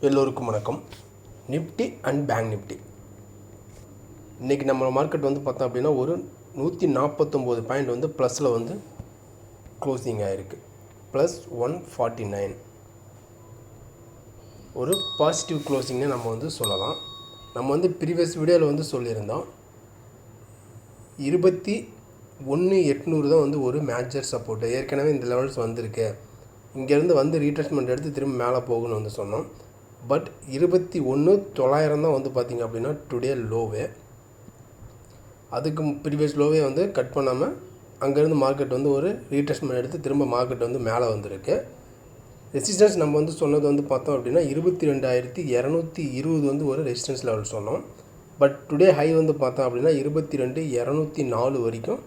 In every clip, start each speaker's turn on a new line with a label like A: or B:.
A: எல்லோருக்கும் வணக்கம். Nifty and bank Nifty இன்றைக்கி நம்ம மார்க்கெட் வந்து பார்த்தோம் அப்படின்னா ஒரு 149 பாயிண்ட் வந்து ப்ளஸில் வந்து க்ளோசிங் ஆகிருக்கு. ப்ளஸ் 149 ஒரு பாசிட்டிவ் க்ளோசிங்னே நம்ம வந்து சொல்லலாம். நம்ம வந்து ப்ரீவியஸ் வீடியோவில் வந்து சொல்லியிருந்தோம் 21,800 தான் வந்து ஒரு மேஜர் சப்போர்ட்டு. ஏற்கனவே இந்த லெவல்ஸ் வந்திருக்கு, இங்கேருந்து வந்து ரீட்ரேஸ்மெண்ட் எடுத்து திரும்ப மேலே போகணும்னு வந்து சொன்னோம். பட் 21,900 தான் வந்து பார்த்திங்க அப்படின்னா டுடே லோவே. அதுக்கு ப்ரீவியஸ் லோவே வந்து கட் பண்ணாமல் அங்கேருந்து மார்க்கெட் வந்து ஒரு ரீட்ரேஸ்மெண்ட் எடுத்து திரும்ப மார்க்கெட் வந்து மேலே வந்திருக்கு. ரெசிஸ்டன்ஸ் நம்ம வந்து சொன்னது வந்து பார்த்தோம் அப்படின்னா 22,220 வந்து ஒரு ரெசிஸ்டன்ஸ் லெவல் சொன்னோம். பட் டுடே ஹை வந்து பார்த்தோம் அப்படின்னா 22,204 வரைக்கும்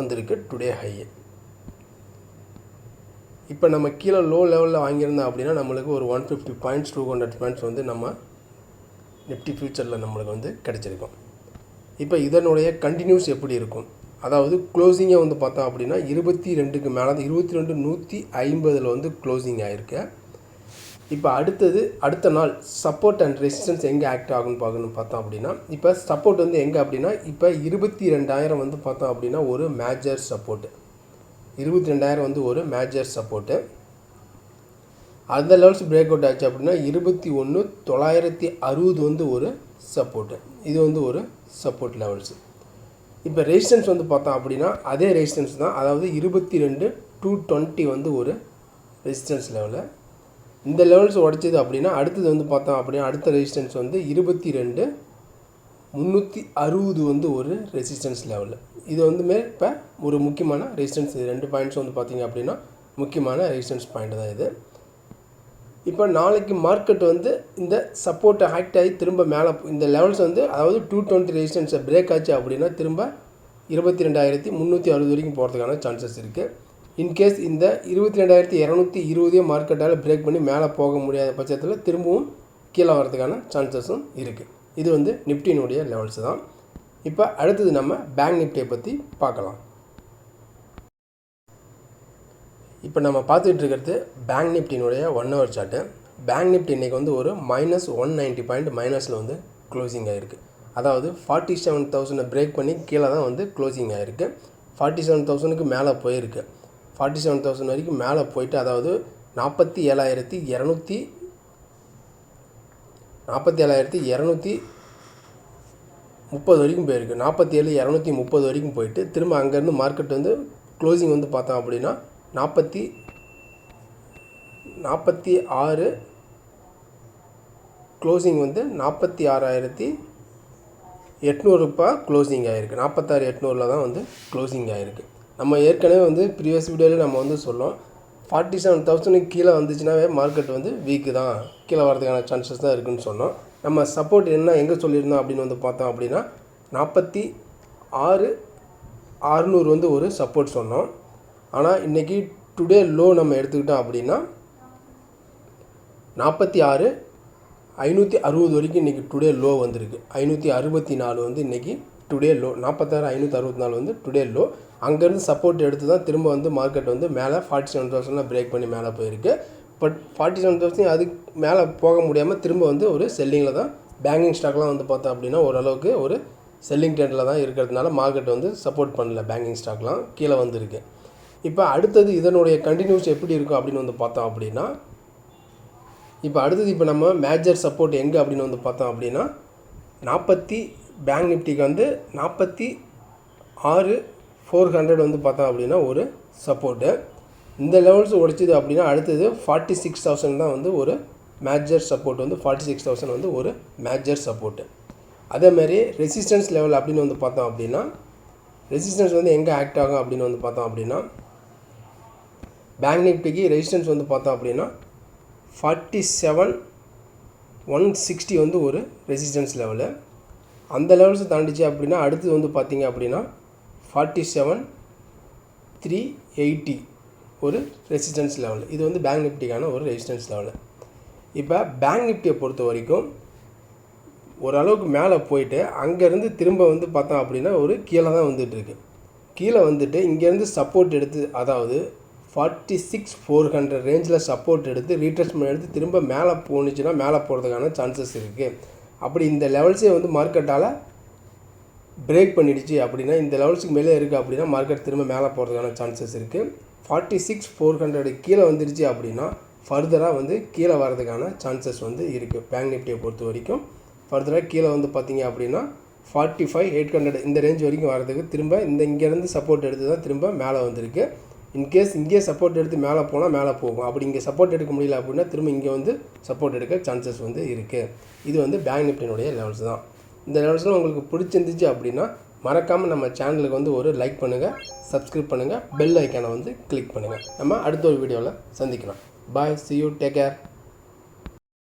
A: வந்திருக்கு டுடே ஹை. இப்போ நம்ம கீழே லோ லெவலில் வாங்கியிருந்தோம் அப்படின்னா நம்மளுக்கு ஒரு 150 பாயிண்ட்ஸ் 200 பாயிண்ட்ஸ் வந்து நம்ம நிஃப்டி ஃபியூச்சரில் நம்மளுக்கு வந்து கிடச்சிருக்கும். இப்போ இதனுடைய கண்டினியூஸ் எப்படி இருக்கும், அதாவது க்ளோசிங்கை வந்து பார்த்தோம் அப்படின்னா 22க்கு மேலே 22,150 வந்து க்ளோசிங் ஆகிருக்கு. இப்போ அடுத்த நாள் சப்போர்ட் அண்ட் ரெசிஸ்டன்ஸ் எங்கே ஆக்ட் ஆகுன்னு பார்த்தோம் அப்படின்னா, இப்போ சப்போர்ட் வந்து எங்கே அப்படின்னா இப்போ 22,000 வந்து பார்த்தோம் அப்படின்னா ஒரு மேஜர் சப்போர்ட்டு. 22,000 வந்து ஒரு மேஜர் சப்போர்ட்டு. அந்த லெவல்ஸ் பிரேக் அவுட் ஆச்சு அப்படின்னா 21,960 வந்து ஒரு சப்போர்ட்டு. இது வந்து ஒரு சப்போர்ட் லெவல்ஸு. இப்போ ரெசிஸ்டன்ஸ் வந்து பார்த்தோம் அப்படின்னா அதே ரெசிஸ்டன்ஸ் தான், அதாவது 22,220 வந்து ஒரு ரெசிஸ்டன்ஸ் லெவலு. இந்த லெவல்ஸ் உடைச்சிது அப்படின்னா அடுத்தது வந்து பார்த்தோம் அப்படின்னா அடுத்த ரெசிஸ்டன்ஸ் வந்து 22,360 வந்து ஒரு ரெசிஸ்டன்ஸ் லெவலு. இது வந்துமே இப்போ ஒரு முக்கியமான ரெசிஸ்டன்ஸ். 2 பாயிண்ட்ஸ் வந்து பார்த்திங்க அப்படின்னா முக்கியமான ரெசிஸ்டன்ஸ் பாயிண்ட் தான் இது. இப்போ நாளைக்கு மார்க்கெட் வந்து இந்த சப்போர்ட்டை ஆக்ட் ஆகி திரும்ப மேலே இந்த லெவல்ஸ் வந்து அதாவது 220 ரெசிஸ்டன்ஸை பிரேக் ஆச்சு அப்படின்னா திரும்ப 22,360 வரைக்கும் போகிறதுக்கான சான்சஸ் இருக்குது. இன்கேஸ் இந்த 22,220 மார்க்கெட்டால் பிரேக் பண்ணி மேலே போக முடியாத பட்சத்தில் திரும்பவும் கீழே வரதுக்கான சான்சஸும் இருக்குது. இது வந்து நிஃப்டியினுடைய லெவல்ஸ் தான். இப்போ அடுத்தது நம்ம பேங்க் நிஃப்டியை பற்றி பார்க்கலாம். இப்போ நம்ம பார்த்துட்டு இருக்கிறது பேங்க் நிஃப்டியினுடைய 1 ஹவர் சார்ட்டு. பேங்க் நிஃப்டி இன்றைக்கி வந்து ஒரு -190 பாயிண்ட் மைனஸில் வந்து க்ளோசிங் ஆகிருக்கு. அதாவது 47,000 பிரேக் பண்ணி கீழே தான் வந்து க்ளோசிங் ஆகிருக்கு. 47,000க்கு மேலே போயிருக்கு. 47,000 வரைக்கும் மேலே போயிட்டு, அதாவது 47,230 வரைக்கும் போயிருக்கு. 47,230 வரைக்கும் போயிட்டு திரும்ப அங்கேருந்து மார்க்கெட் வந்து க்ளோசிங் வந்து பார்த்தோம் அப்படின்னா 46 க்ளோசிங் வந்து 46,800 க்ளோசிங் ஆகிருக்கு. 46,800 தான் வந்து க்ளோசிங் ஆகிருக்கு. நம்ம ஏற்கனவே வந்து ப்ரீவியஸ் வீடியோவில் நம்ம வந்து சொல்லோம் 47,000 கீழே வந்துச்சுனாவே மார்க்கெட் வந்து வீக்கு தான், கீழே வரதுக்கான சான்சஸ் தான் இருக்குதுன்னு சொன்னோம். நம்ம சப்போர்ட் என்ன எங்கே சொல்லியிருந்தோம் அப்படின்னு வந்து பார்த்தோம் அப்படின்னா 46,600 வந்து ஒரு சப்போர்ட் சொன்னோம். ஆனால் இன்றைக்கி டுடே லோ நம்ம எடுத்துக்கிட்டோம் அப்படின்னா 46,560 வரைக்கும் இன்றைக்கி டுடே லோ வந்திருக்கு. 564 வந்து இன்றைக்கி டுடே லோ. 46,564 வந்து டுடே லோ. அங்கேருந்து சப்போர்ட் எடுத்து தான் திரும்ப வந்து மார்க்கெட் வந்து மேலே 47,000 பிரேக் பண்ணி மேலே போயிருக்கு. பட் 47,000 அதுக்கு மேலே போக முடியாமல் திரும்ப வந்து ஒரு செல்லிங்கில் தான் பேங்கிங் ஸ்டாக்லாம் வந்து பார்த்தோம் அப்படின்னா ஓரளவுக்கு ஒரு செல்லிங் ட்ரெண்டில் தான் இருக்கிறதுனால மார்க்கெட் வந்து சப்போர்ட் பண்ணல. பேங்கிங் ஸ்டாக்லாம் கீழே வந்துருக்கு. இப்போ அடுத்தது இதனுடைய கண்டினியூஸ் எப்படி இருக்கும் அப்படின்னு வந்து பார்த்தோம் அப்படின்னா, இப்போ அடுத்தது இப்போ நம்ம மேஜர் சப்போர்ட் எங்கே அப்படின்னு வந்து பார்த்தோம் அப்படின்னா பேங்க் நிஃப்டிக்கு வந்து 46,400 வந்து பார்த்தோம் அப்படின்னா ஒரு சப்போர்ட்டு. இந்த லெவல்ஸ் உடைச்சிது அப்படின்னா அடுத்தது 46,000 தான் வந்து ஒரு மேஜர் சப்போர்ட். வந்து 46,000 வந்து ஒரு மேஜர் சப்போர்ட்டு. அதேமாதிரி ரெசிஸ்டன்ஸ் லெவல் அப்படின்னு வந்து பார்த்தோம் அப்படின்னா ரெசிஸ்டன்ஸ் வந்து எங்கே ஆக்ட் ஆகும் அப்படின்னு வந்து பார்த்தோம் அப்படின்னா பேங்க் நிஃப்டிக்கு ரெசிஸ்டன்ஸ் வந்து பார்த்தோம் அப்படின்னா 47,160 வந்து ஒரு ரெசிஸ்டன்ஸ் லெவலு. அந்த லெவல்ஸை தாண்டிச்சு அப்படின்னா அடுத்தது வந்து பார்த்திங்க அப்படின்னா 47,380 ஒரு ரெசிஸ்டன்ஸ் லெவல். இது வந்து பேங்க் நிஃப்டிக்கான ஒரு ரெசிஸ்டன்ஸ் லெவலு. இப்போ பேங்க் நிஃப்டியை பொறுத்த வரைக்கும் ஓரளவுக்கு மேலே போயிட்டு அங்கேருந்து திரும்ப வந்து பார்த்தோம் அப்படின்னா ஒரு கீழே தான் வந்துட்டுருக்கு. கீழே வந்துட்டு இங்கேருந்து சப்போர்ட் எடுத்து, அதாவது 46,400 ரேஞ்சில் சப்போர்ட் எடுத்து ரீட்ரேஸ்மெண்ட் எடுத்து திரும்ப மேலே போணுச்சுன்னா மேலே போகிறதுக்கான சான்சஸ் இருக்குது. அப்படி இந்த லெவல்ஸே வந்து மார்க்கெட்டால் பிரேக் பண்ணிடுச்சு அப்படின்னா, இந்த லெவல்ஸுக்கு மேலே இருக்குது அப்படின்னா மார்க்கெட் திரும்ப மேலே போகிறதுக்கான சான்சஸ் இருக்குது. 46,400 கீழே வந்துடுச்சு அப்படின்னா ஃபர்தராக வந்து கீழே வரதுக்கான சான்சஸ் வந்து இருக்குது. பேங்க் நிஃப்டியை பொறுத்த வரைக்கும் ஃபர்தராக கீழே வந்து பார்த்திங்க அப்படின்னா 45,800 இந்த ரேஞ்ச் வரைக்கும் வரதுக்கு திரும்ப இங்கேருந்து சப்போர்ட் எடுத்து தான் திரும்ப மேலே வந்திருக்கு. இன்கேஸ் இங்கே சப்போர்ட் எடுத்து மேலே போனால் மேலே போகும். அப்படி இங்கே சப்போர்ட் எடுக்க முடியல அப்படின்னா திரும்ப இங்கே வந்து சப்போர்ட் எடுக்க சான்சஸ் வந்து இருக்குது. இது வந்து பேங்க் நிஃப்டியினுடைய லெவல்ஸ் தான். இந்த லெவல்ஸ்லாம் உங்களுக்கு பிடிச்சிருந்துச்சு அப்படின்னா மறக்காமல் நம்ம சேனலுக்கு வந்து ஒரு லைக் பண்ணுங்கள், சப்ஸ்கிரைப் பண்ணுங்கள், பெல் ஐக்கானை வந்து கிளிக் பண்ணுங்கள். நம்ம அடுத்த ஒரு வீடியோவில் சந்திக்கலாம். பாய், see you, take care.